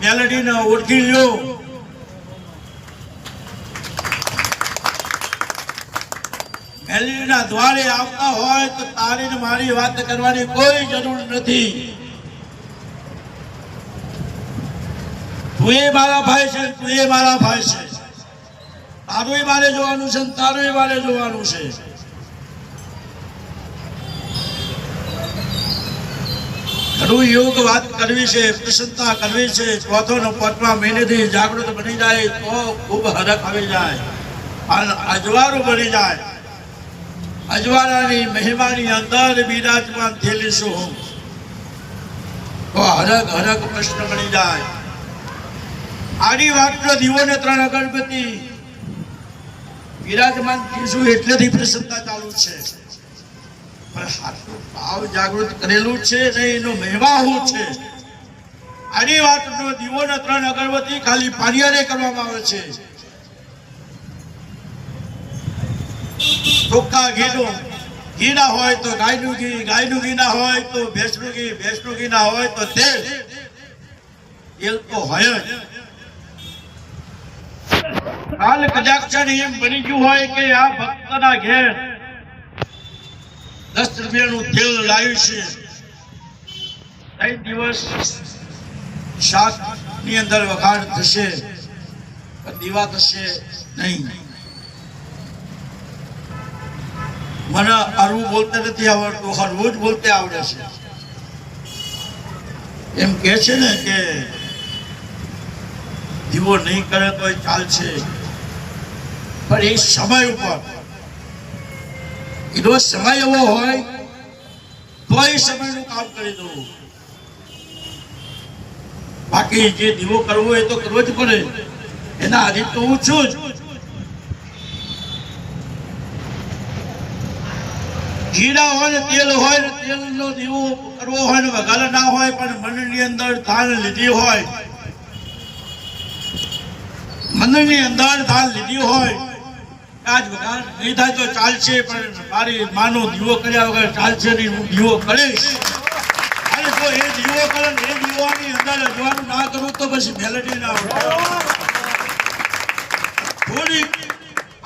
મેલડીને ઓળખી લ્યો. મેલડીના દ્વારે આવતા હોય તો તારી ને મારી વાત કરવાની કોઈ જરૂર નથી. તું એ મારા ભાઈ છે, તું એ મારા ભાઈ છે. તારું મારે જોવાનું છે, તારું મારે જોવાનું છે. ઘણું યોગ વાત કરવી છે, પ્રસન્નતા કરવી છે. ચોથો ને પાંચમા મહિનેથી જાગૃત બની જાય તો ખૂબ હરખ આવી જાય અને અજવાળું બની જાય. અજવાળાની મહિમાની અંદર બિરાજમાન થયેલી છું તો હરખ હરખ પ્રશ્ન બની જાય. આડી વાટનો દીવો ને 3 અગરબત્તી બિરાજમાન થઈશું એટલેથી પ્રસન્નતા ચાલુ છે. ભાવ જાગૃત કરેલું છે ને એનો મહિમા શું છે? આની વાતનો દીવો ને 3 અગરબત્તી ખાલી પાણીયારે કરવામાં આવે છે. ચોખ્ખા ઘી ના હોય તો ગાયનું ઘી ના હોય તો ભેંસનું ઘી ના હોય તો તેલ તો હોય જ. કાલ કદાચ એમ બની ગયું હોય કે આ ભક્તના ઘેર 10 રૂપિયાનું તેલ લાવ્યું છે, 3 દિવસ શાક ની અંદર વઘાર થશે, દીવા થશે નહીં. મને અરવું બોલતે નથી આવડતું, રોજ બોલતે આવડે છે. એમ કે છે ને કે દીવો નહીં કરે તો ચાલશે, પણ એ સમય ઉપર એનો સમય એવો હોય તો એ સમયનું કામ કરી દઉં. બાકી જે દીવો કરવો એ તો કરવો જ પડે. એના આધીન તો હું છું જ. ઘી ના હોય ને તેલ હોય ને તેલનો દીવો કરવો હોય ને વઘાર ના હોય પણ મનની અંદર ધાન લીધી હોય, મનની અંદર ધાન લીધી હોય, આજ વઘાર નહીં થાય તો ચાલશે પણ મારી માનો દીવો કર્યા વગર ચાલશે નહીં. હું દીવો કરીશ અને જો એ દીવો કરે એ દીવાની અંદર અજવાનું ના કરું તો પછી મેલડી ના આવડે. થોડી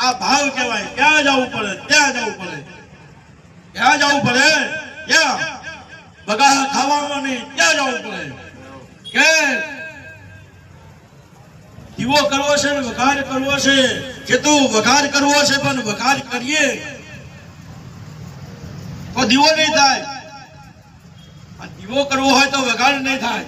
આ ભાવ કહેવાય. ક્યાં જવું પડે? ત્યાં જવું પડે. ક્યાં જવું પડે? ક્યાં? બગાડા ખાવામાં નહીં, ક્યાં જવું પડે? કે દીવો કરવો છે ને વઘાર કરવો છે. કે તું વઘાર કરવો છે પણ વઘાર કરીએ તો દીવો નહીં થાય. દીવો કરવો હોય તો વઘાર નહીં થાય.